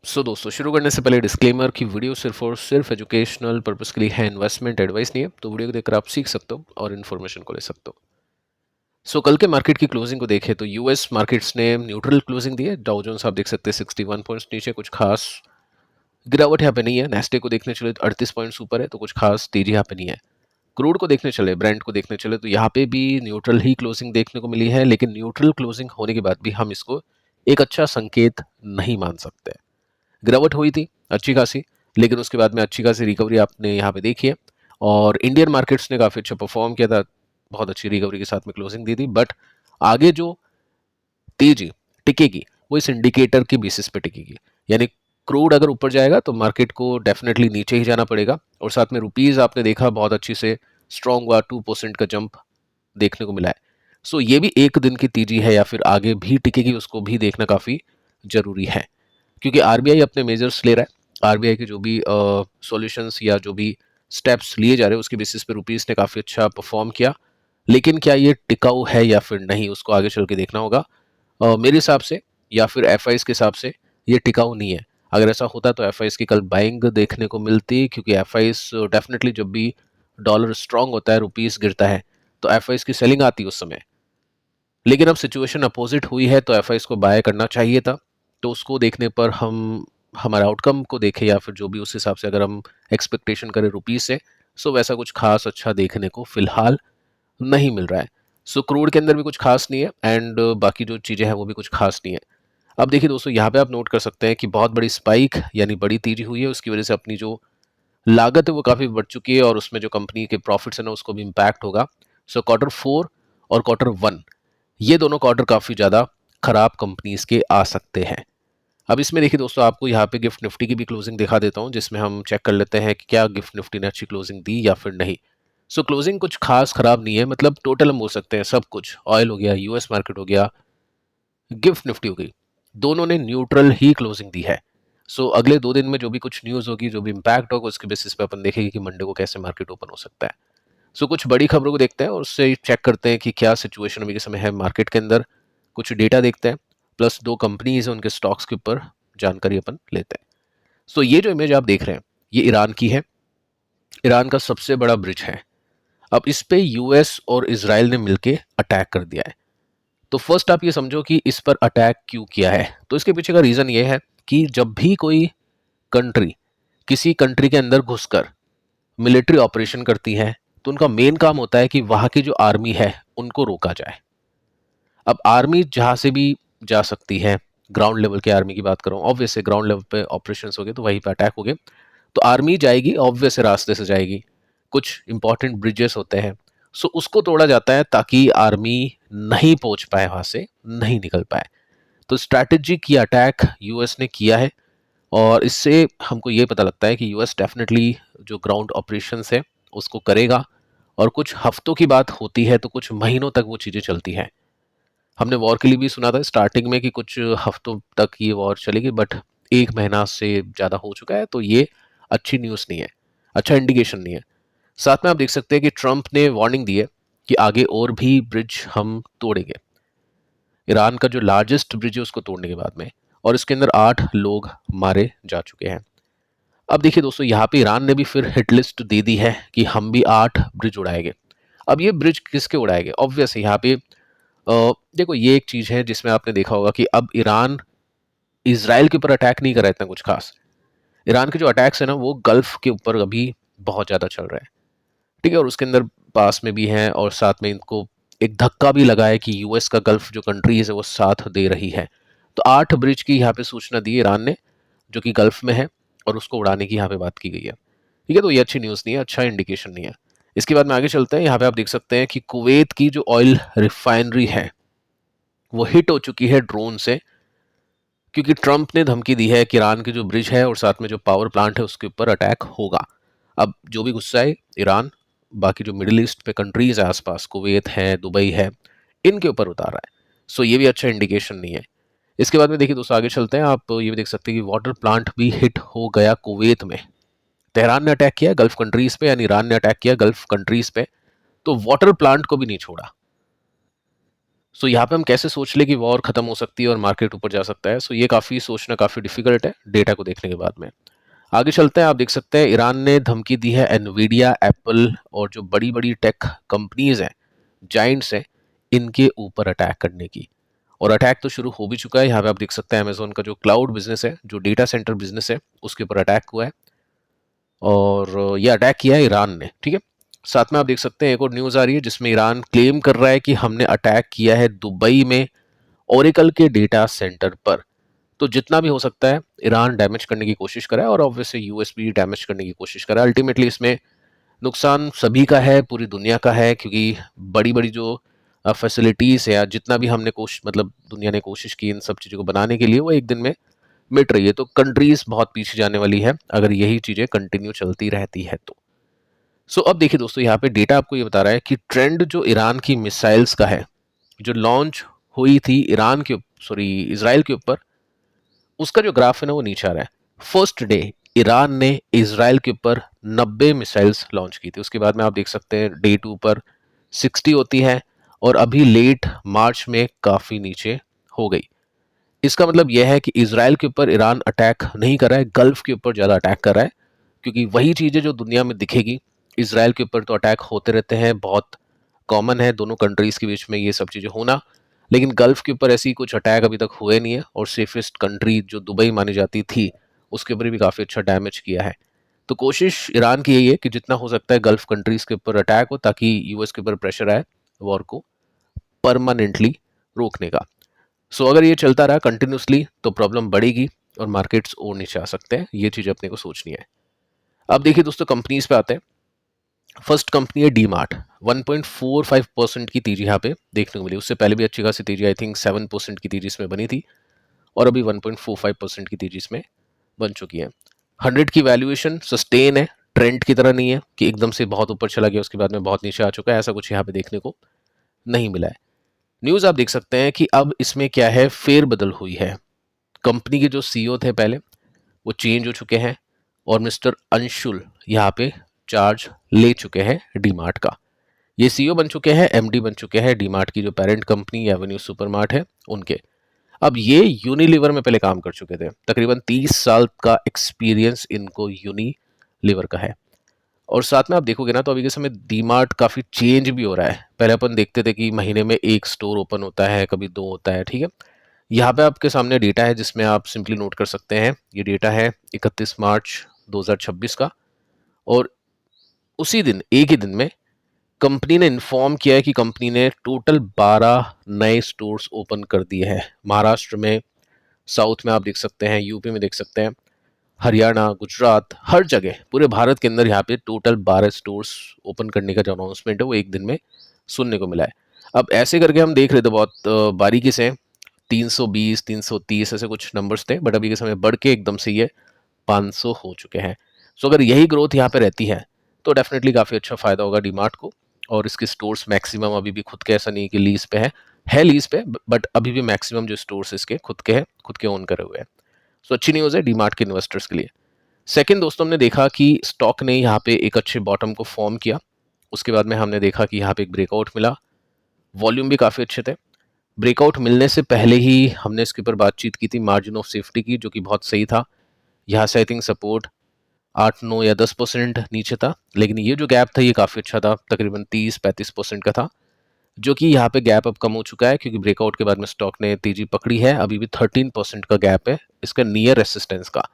दोस्तों शुरू करने से पहले डिस्क्लेमर कि वीडियो सिर्फ और सिर्फ एजुकेशनल पर्पस के लिए है, इन्वेस्टमेंट एडवाइस नहीं है। तो वीडियो को देखकर आप सीख सकते हो और इन्फॉर्मेशन को ले सकते हो। कल के मार्केट की क्लोजिंग को देखें तो यूएस मार्केट्स ने न्यूट्रल क्लोजिंग दी है। डाउ जोन्स आप देख सकते हैं 61 पॉइंट्स नीचे, कुछ खास गिरावट यहाँ पे नहीं है। नेस्टे को देखने चले तो 38 पॉइंट्स ऊपर है, तो कुछ खास तेजी यहाँ पे नहीं है। क्रूड को देखने चले, ब्रेंट को देखने चले तो यहाँ पे भी न्यूट्रल ही क्लोजिंग देखने को मिली है, लेकिन न्यूट्रल क्लोजिंग होने के बाद भी हम इसको एक अच्छा संकेत नहीं मान सकते। गिरावट हुई थी अच्छी खासी, लेकिन उसके बाद में अच्छी खासी रिकवरी आपने यहाँ पे देखी है और इंडियन मार्केट्स ने काफ़ी अच्छा परफॉर्म किया था, बहुत अच्छी रिकवरी के साथ में क्लोजिंग दी थी। बट आगे जो तेजी टिकेगी वो इस इंडिकेटर के बेसिस पे टिकेगी, यानी क्रूड अगर ऊपर जाएगा तो मार्केट को डेफिनेटली नीचे ही जाना पड़ेगा। और साथ में रुपीज़ आपने देखा बहुत अच्छी से स्ट्रॉन्ग हुआ, 2% का जंप देखने को मिला है। ये भी एक दिन की तेजी है या फिर आगे भी टिकेगी, उसको भी देखना काफ़ी ज़रूरी है, क्योंकि आरबीआई अपने मेजर्स ले रहा है। आरबीआई के जो भी सॉल्यूशंस या जो भी स्टेप्स लिए जा रहे हैं उसके बेसिस पे रुपीस ने काफ़ी अच्छा परफॉर्म किया, लेकिन क्या ये टिकाऊ है या फिर नहीं, उसको आगे चल के देखना होगा। मेरे हिसाब से या फिर एफ के हिसाब से ये टिकाऊ नहीं है। अगर ऐसा होता तो एफ की कल बाइंग देखने को मिलती, क्योंकि एफ डेफिनेटली जब भी डॉलर स्ट्रांग होता है, रुपीस गिरता है, तो एफ की सेलिंग आती है उस समय। लेकिन अब सिचुएशन अपोजिट हुई है तो एफ को बाय करना चाहिए था। तो उसको देखने पर हम हमारे आउटकम को देखें या फिर जो भी उस हिसाब से अगर हम एक्सपेक्टेशन करें रुपीस से, वैसा कुछ खास अच्छा देखने को फिलहाल नहीं मिल रहा है। क्रूड के अंदर भी कुछ खास नहीं है एंड बाकी जो चीज़ें हैं वो भी कुछ खास नहीं है। अब देखिए दोस्तों, यहाँ पे आप नोट कर सकते हैं कि बहुत बड़ी स्पाइक यानी बड़ी तेजी हुई है, उसकी वजह से अपनी जो लागत है वो काफ़ी बढ़ चुकी है और उसमें जो कंपनी के प्रॉफिट्स है ना उसको भी इम्पैक्ट होगा। Q4 और Q1 ये दोनों क्वार्टर काफ़ी ज़्यादा खराब कंपनीज के आ सकते हैं। अब इसमें देखिए दोस्तों, आपको यहाँ पे गिफ्ट निफ्टी की भी क्लोजिंग दिखा देता हूँ, जिसमें हम चेक कर लेते हैं कि क्या गिफ्ट निफ्टी ने अच्छी क्लोजिंग दी या फिर नहीं। क्लोजिंग कुछ खास खराब नहीं है, मतलब टोटल हम बोल सकते हैं सब कुछ, ऑयल हो गया, यूएस मार्केट हो गया, गिफ्ट निफ्टी हो गई, दोनों ने न्यूट्रल ही क्लोजिंग दी है। अगले 2 दिन में जो भी कुछ न्यूज़ होगी, जो भी इम्पैक्ट होगा, उसके बेसिस पे अपन देखेंगे कि मंडे को कैसे मार्केट ओपन हो सकता है। कुछ बड़ी खबरों को देखते हैं और उससे चेक करते हैं कि क्या सिचुएशन अभी के समय है मार्केट के अंदर। कुछ डेटा देखते हैं, प्लस 2 कंपनीज हैं उनके स्टॉक्स के ऊपर जानकारी अपन लेते हैं। ये जो इमेज आप देख रहे हैं ये ईरान की है। ईरान का सबसे बड़ा ब्रिज है। अब इस पे यूएस और इसराइल ने मिलके अटैक कर दिया है। तो फर्स्ट आप ये समझो कि इस पर अटैक क्यों किया है। तो इसके पीछे का रीजन ये है कि जब भी कोई कंट्री किसी कंट्री के अंदर घुसकर मिलिट्री ऑपरेशन करती है तो उनका मेन काम होता है कि वहां की जो आर्मी है उनको रोका जाए। अब आर्मी जहां से भी जा सकती है, ग्राउंड लेवल की आर्मी की बात करूं, ऑब्वियस ग्राउंड लेवल पे ऑपरेशंस हो गए तो वहीं पे अटैक हो गए, तो आर्मी जाएगी ऑब्वियस रास्ते से जाएगी। कुछ इंपॉर्टेंट ब्रिजेस होते हैं, उसको तोड़ा जाता है ताकि आर्मी नहीं पहुंच पाए, वहां से नहीं निकल पाए। तो स्ट्रैटेजिक ये अटैक यूएस ने किया है और इससे हमको ये पता लगता है कि यूएस डेफिनेटली जो ग्राउंड ऑपरेशंस है उसको करेगा। और कुछ हफ्तों की बात होती है तो कुछ महीनों तक वो चीज़ें चलती हैं। हमने वॉर के लिए भी सुना था स्टार्टिंग में कि कुछ हफ्तों तक ये वॉर चलेगी, बट 1 महीना से ज़्यादा हो चुका है, तो ये अच्छी न्यूज़ नहीं है, अच्छा इंडिकेशन नहीं है। साथ में आप देख सकते हैं कि ट्रंप ने वार्निंग दी है कि आगे और भी ब्रिज हम तोड़ेंगे। ईरान का जो लार्जेस्ट ब्रिज है उसको तोड़ने के बाद में, और इसके अंदर 8 लोग मारे जा चुके हैं। अब देखिए दोस्तों, यहाँ पे ईरान ने भी फिर हिट लिस्ट दे दी है कि हम भी 8 ब्रिज उड़ाएंगे। अब ये ब्रिज किसके उड़ाएंगे, ऑब्वियस यहाँ पे देखो ये एक चीज है जिसमें आपने देखा होगा कि अब ईरान इसराइल के ऊपर अटैक नहीं कर रहा है इतना कुछ खास। ईरान के जो अटैक्स है ना वो गल्फ के ऊपर अभी बहुत ज्यादा चल रहा है, ठीक है, और उसके अंदर पास में भी है और साथ में इनको एक धक्का भी लगा है कि यूएस का गल्फ जो कंट्रीज है वो साथ दे रही है। तो 8 ब्रिज की यहाँ पे सूचना दी ईरान ने जो कि गल्फ में है, और उसको उड़ाने की यहाँ पे बात की गई है। ठीक है, तो ये अच्छी न्यूज़ नहीं है, अच्छा इंडिकेशन नहीं है। इसके बाद में आगे चलते हैं। यहाँ पे आप देख सकते हैं कि कुवैत की जो ऑयल रिफाइनरी है वो हिट हो चुकी है ड्रोन से, क्योंकि ट्रंप ने धमकी दी है कि ईरान की जो ब्रिज है और साथ में जो पावर प्लांट है उसके ऊपर अटैक होगा। अब जो भी गुस्सा है ईरान बाकी जो मिडिल ईस्ट पे कंट्रीज है आसपास, कुवैत है, दुबई है, इनके ऊपर उतार रहा है। ये भी अच्छा इंडिकेशन नहीं है। इसके बाद में देखिए दोस्तों आगे चलते हैं, आप ये भी देख सकते हैं कि वाटर प्लांट भी हिट हो गया कुवैत में। तेहरान ने अटैक किया गल्फ कंट्रीज पे, यानी ईरान ने अटैक किया गल्फ कंट्रीज पे, तो वाटर प्लांट को भी नहीं छोड़ा। सो यहाँ पे हम कैसे सोच ले कि वॉर खत्म हो सकती है और मार्केट ऊपर जा सकता है। सो ये काफ़ी सोचना काफ़ी डिफिकल्ट है डेटा को देखने के बाद में। आगे चलते हैं। आप देख सकते हैं ईरान ने धमकी दी है एनवीडिया, एप्पल और जो बड़ी बड़ी टेक कंपनीज हैं, जाइंट्स हैं, इनके ऊपर अटैक करने की। और अटैक तो शुरू हो भी चुका है। यहाँ पे आप देख सकते हैं अमेजोन का जो क्लाउड बिजनेस है, जो डेटा सेंटर बिजनेस है, उसके ऊपर अटैक हुआ है और ये अटैक किया है ईरान ने। ठीक है, साथ में आप देख सकते हैं एक और न्यूज़ आ रही है जिसमें ईरान क्लेम कर रहा है कि हमने अटैक किया है दुबई में ओरेकल के डेटा सेंटर पर। तो जितना भी हो सकता है ईरान डैमेज करने की कोशिश कर रहा है और ऑब्वियसली यूएस भी डैमेज करने की कोशिश कर रहा है। अल्टीमेटली इसमें नुकसान सभी का है, पूरी दुनिया का है, क्योंकि बड़ी बड़ी जो फैसिलिटीज़ है या जितना भी हमने कोशिश मतलब दुनिया ने कोशिश की इन सब चीज़ों को बनाने के लिए, वो एक दिन में मिट रही है। तो कंट्रीज बहुत पीछे जाने वाली है अगर यही चीज़ें कंटिन्यू चलती रहती है तो। सो अब देखिए दोस्तों, यहाँ पे डेटा आपको ये बता रहा है कि ट्रेंड जो ईरान की मिसाइल्स का है, जो लॉन्च हुई थी ईरान के सॉरी इसराइल के ऊपर, उसका जो ग्राफ है ना वो नीचे आ रहा है। फर्स्ट डे ईरान ने इसराइल के ऊपर 90 मिसाइल्स लॉन्च की थी। उसके बाद में आप देख सकते हैं डे 2 पर 60 होती है और अभी लेट मार्च में काफ़ी नीचे हो गई। इसका मतलब यह है कि इसराइल के ऊपर ईरान अटैक नहीं कर रहा है, गल्फ के ऊपर ज़्यादा अटैक कर रहा है, क्योंकि वही चीज़ें जो दुनिया में दिखेगी। इसराइल के ऊपर तो अटैक होते रहते हैं, बहुत कॉमन है दोनों कंट्रीज़ के बीच में ये सब चीज़ें होना, लेकिन गल्फ के ऊपर ऐसी कुछ अटैक अभी तक हुए नहीं है। और सेफेस्ट कंट्री जो दुबई मानी जाती थी, उसके ऊपर भी काफ़ी अच्छा डैमेज किया है। तो कोशिश ईरान की यही है कि जितना हो सकता है गल्फ कंट्रीज़ के ऊपर अटैक हो, ताकि यूएस के ऊपर प्रेशर आए वॉर को परमानेंटली रोकने का। सो अगर ये चलता रहा कंटिन्यूसली तो प्रॉब्लम बढ़ेगी और मार्केट्स और नीचे आ सकते हैं। ये चीज़ अपने को सोचनी है। अब देखिए दोस्तों, कंपनीज पे आते हैं। फर्स्ट कंपनी है डी मार्ट। 1.45% की तेजी यहाँ पे देखने को मिली। उससे पहले भी अच्छी खासी तेजी, आई थिंक 7% की तेजी इसमें बनी थी और अभी 1.45% की तेजी इसमें बन चुकी है। 100 की वैल्यूएशन सस्टेन है, ट्रेंड की तरह नहीं है कि एकदम से बहुत ऊपर चला गया उसके बाद में बहुत नीचे आ चुका है, ऐसा कुछ यहाँ पे देखने को नहीं मिला है। न्यूज़ आप देख सकते हैं कि अब इसमें क्या है, फेरबदल हुई है। कंपनी के जो सीईओ थे पहले, वो चेंज हो चुके हैं और मिस्टर अंशुल यहाँ पे चार्ज ले चुके हैं डीमार्ट का। ये सीईओ बन चुके हैं, एमडी बन चुके हैं डीमार्ट की जो पेरेंट कंपनी एवेन्यू सुपरमार्ट है उनके। अब ये यूनिलीवर में पहले काम कर चुके थे। तकरीबन 30 साल का एक्सपीरियंस इनको यूनिलीवर का है। और साथ में आप देखोगे ना तो अभी के समय डीमार्ट काफ़ी चेंज भी हो रहा है। पहले अपन देखते थे कि महीने में एक स्टोर ओपन होता है, कभी दो होता है। ठीक है, यहाँ पे आपके सामने डेटा है जिसमें आप सिंपली नोट कर सकते हैं। ये डेटा है 31 मार्च 2026 का और उसी दिन एक ही दिन में कंपनी ने इन्फॉर्म किया है कि कंपनी ने टोटल 12 नए स्टोर्स ओपन कर दिए हैं। महाराष्ट्र में, साउथ में आप देख सकते हैं, यूपी में देख सकते हैं, हरियाणा, गुजरात, हर जगह पूरे भारत के अंदर यहाँ पे टोटल 12 स्टोर्स ओपन करने का जो अनाउंसमेंट है वो एक दिन में सुनने को मिला है। अब ऐसे करके हम देख रहे थे बहुत बारीकी से, 320, 330 ऐसे कुछ नंबर्स थे, बट अभी के समय बढ़ के एकदम से ये 500 हो चुके हैं। सो अगर यही ग्रोथ यहाँ पे रहती है तो डेफिनेटली काफ़ी अच्छा फ़ायदा होगा डीमार्ट को। और इसके स्टोर्स मैक्सिमम अभी भी खुद के, ऐसा नहीं कि लीज पे है लीज पे, बट अभी भी मैक्सिमम जो स्टोर्स इसके खुद के हैं, खुद के ओन करे हुए हैं। सो अच्छी न्यूज़ है डीमार्ट के इन्वेस्टर्स के लिए। सेकंड दोस्तों, हमने देखा कि स्टॉक ने यहाँ पे एक अच्छे बॉटम को फॉर्म किया। उसके बाद में हमने देखा कि यहाँ पे एक ब्रेकआउट मिला, वॉल्यूम भी काफ़ी अच्छे थे। ब्रेकआउट मिलने से पहले ही हमने इसके ऊपर बातचीत की थी मार्जिन ऑफ सेफ्टी की, जो कि बहुत सही था। यहाँ से आई थिंक सपोर्ट 8, 9 या 10% नीचे था, लेकिन ये जो गैप था ये काफ़ी अच्छा था, तकरीबन 30-35% का था, जो कि यहाँ पे गैप अब कम हो चुका है क्योंकि ब्रेकआउट के बाद में स्टॉक ने तेजी पकड़ी है। अभी भी 13% का गैप है इसका नियर रेसिस्टेंस का।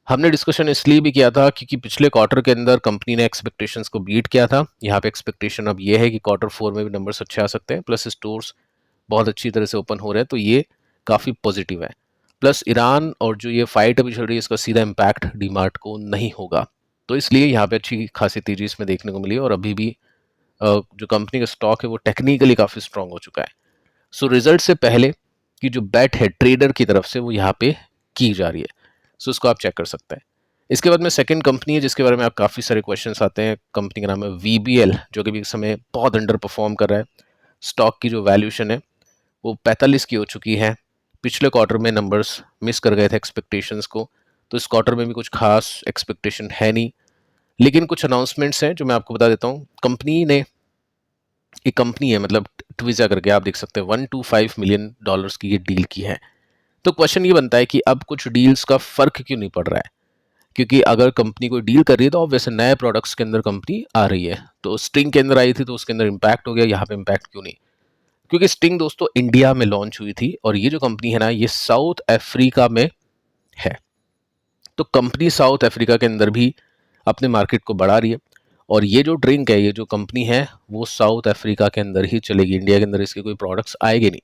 हमने डिस्कशन इसलिए भी किया था क्योंकि पिछले क्वार्टर के अंदर कंपनी ने एक्सपेक्टेशंस को बीट किया था। यहाँ पे एक्सपेक्टेशन अब ये है कि क्वार्टर 4 में भी नंबर्स अच्छे आ सकते हैं, प्लस स्टोर्स बहुत अच्छी तरह से ओपन हो रहे हैं, तो ये काफ़ी पॉजिटिव है। प्लस ईरान और जो ये फाइट अभी चल रही है इसका सीधा इम्पैक्ट डीमार्ट को नहीं होगा, तो इसलिए यहाँ पे अच्छी खासी तेजी इसमें देखने को मिली और अभी भी जो कंपनी का स्टॉक है वो टेक्निकली काफ़ी स्ट्रांग हो चुका है। सो रिजल्ट से पहले की जो बेट है ट्रेडर की तरफ से वो यहाँ पे की जा रही है, सो उसको आप चेक कर सकते हैं। इसके बाद में सेकंड कंपनी है जिसके बारे में आप काफ़ी सारे क्वेश्चंस आते हैं। कंपनी का नाम है वीबीएल, जो कि भी इस समय बहुत अंडर परफॉर्म कर रहा है। स्टॉक की जो वैल्यूशन है वो 45 की हो चुकी है। पिछले क्वार्टर में नंबर्स मिस कर गए थे एक्सपेक्टेशंस को, तो इस क्वार्टर में भी कुछ खास एक्सपेक्टेशन है नहीं, लेकिन कुछ अनाउंसमेंट्स हैं जो मैं आपको बता देता हूँ। कंपनी ने, एक कंपनी है मतलब ट्विजा करके, आप देख सकते हैं $125 मिलियन की ये डील की है। तो क्वेश्चन ये बनता है कि अब कुछ डील्स का फर्क क्यों नहीं पड़ रहा है, क्योंकि अगर कंपनी कोई डील कर रही है तो ऑब्वियसली नए प्रोडक्ट्स के अंदर कंपनी आ रही है। तो स्टिंग के अंदर आई थी तो उसके अंदर इम्पैक्ट हो गया, यहाँ पे इम्पैक्ट क्यों नहीं? क्योंकि स्टिंग दोस्तों इंडिया में लॉन्च हुई थी और ये जो कंपनी है ना, ये साउथ अफ्रीका में है। तो कंपनी साउथ अफ्रीका के अंदर भी अपने मार्केट को बढ़ा रही है, और ये जो ड्रिंक है, ये जो कंपनी है, वो साउथ अफ्रीका के अंदर ही चलेगी, इंडिया के अंदर इसके कोई प्रोडक्ट्स आएंगे नहीं।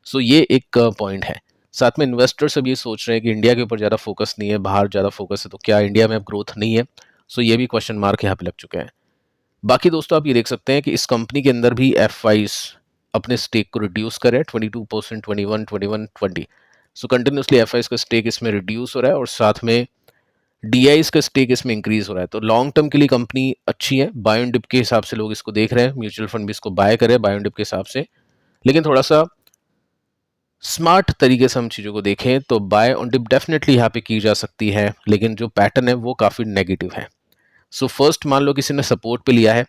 सो ये एक पॉइंट है। साथ में इन्वेस्टर्स अब ये सोच रहे हैं कि इंडिया के ऊपर ज़्यादा फोकस नहीं है, बाहर ज़्यादा फोकस है, तो क्या इंडिया में अब ग्रोथ नहीं है? सो ये भी क्वेश्चन मार्क यहाँ पे लग चुके हैं। बाकी दोस्तों आप ये देख सकते हैं कि इस कंपनी के अंदर भी एफआईज अपने स्टेक को रिड्यूस कर रहे हैं, 22%, 21, 21, 20। सो कंटिन्यूसली एफआईज का स्टेक इसमें रिड्यूस हो रहा है और साथ में डीआईज का स्टेक इसमें इंक्रीज हो रहा है। तो लॉन्ग टर्म के लिए कंपनी अच्छी है, बाय ऑन डिप के हिसाब से लोग इसको देख रहे हैं, म्यूचुअल फंड भी इसको बाय करे बाय ऑन डिप के हिसाब से। लेकिन थोड़ा सा स्मार्ट तरीके से हम चीज़ों को देखें तो बाय ऑन डिप डेफिनेटली यहाँ पे की जा सकती है, लेकिन जो पैटर्न है वो काफ़ी नेगेटिव है। सो फर्स्ट मान लो किसी ने सपोर्ट पे लिया है,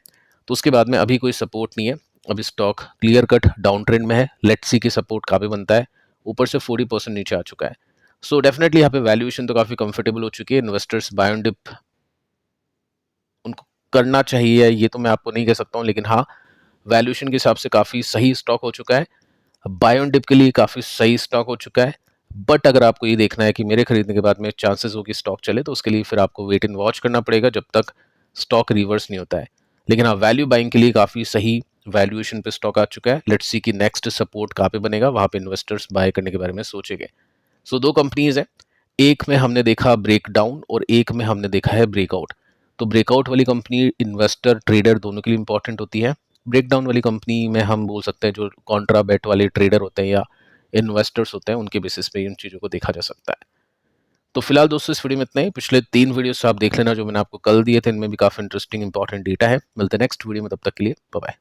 तो उसके बाद में अभी कोई सपोर्ट नहीं है, अभी stock clear cut down trend में है। लेट्स सी की सपोर्ट कहाँ पे बनता है, ऊपर से 40% नीचे आ चुका है। सो डेफिनेटली यहाँ पे वैल्यूएशन तो काफ़ी कंफर्टेबल हो चुकी है, इन्वेस्टर्स बाय ऑन डिप उनको करना चाहिए ये तो मैं आपको नहीं कह सकता हूँ, लेकिन हाँ वैल्यूएशन के हिसाब से काफ़ी सही स्टॉक हो चुका है, बाय ऑन डिप के लिए काफ़ी सही स्टॉक हो चुका है। बट अगर आपको ये देखना है कि मेरे खरीदने के बाद में चांसेस हो कि स्टॉक चले, तो उसके लिए फिर आपको वेट एंड वॉच करना पड़ेगा जब तक स्टॉक रिवर्स नहीं होता है। लेकिन हाँ वैल्यू बाइंग के लिए काफ़ी सही वैल्यूएशन पे स्टॉक आ चुका है। लेट्स सी कि नेक्स्ट सपोर्ट कहाँ पे बनेगा, वहाँ पे इन्वेस्टर्स बाय करने के बारे में सोचेंगे। सो दो कंपनीज हैं, एक में हमने देखा ब्रेकडाउन और एक में हमने देखा है ब्रेकआउट। तो ब्रेकआउट वाली कंपनी इन्वेस्टर ट्रेडर दोनों के लिए इंपॉर्टेंट होती है। ब्रेकडाउन वाली कंपनी में हम बोल सकते हैं जो कॉन्ट्रा बेट वाले ट्रेडर होते हैं या इन्वेस्टर्स होते हैं, उनके बेसिस पे इन चीज़ों को देखा जा सकता है। तो फिलहाल दोस्तों इस वीडियो में इतना ही। पिछले 3 वीडियोस आप देख लेना जो मैंने आपको कल दिए थे, इनमें भी काफ़ी इंटरेस्टिंग इंपॉर्टेंट डेटा है। मिलते हैं नेक्स्ट वीडियो में, तब तक के लिए बाय बाय।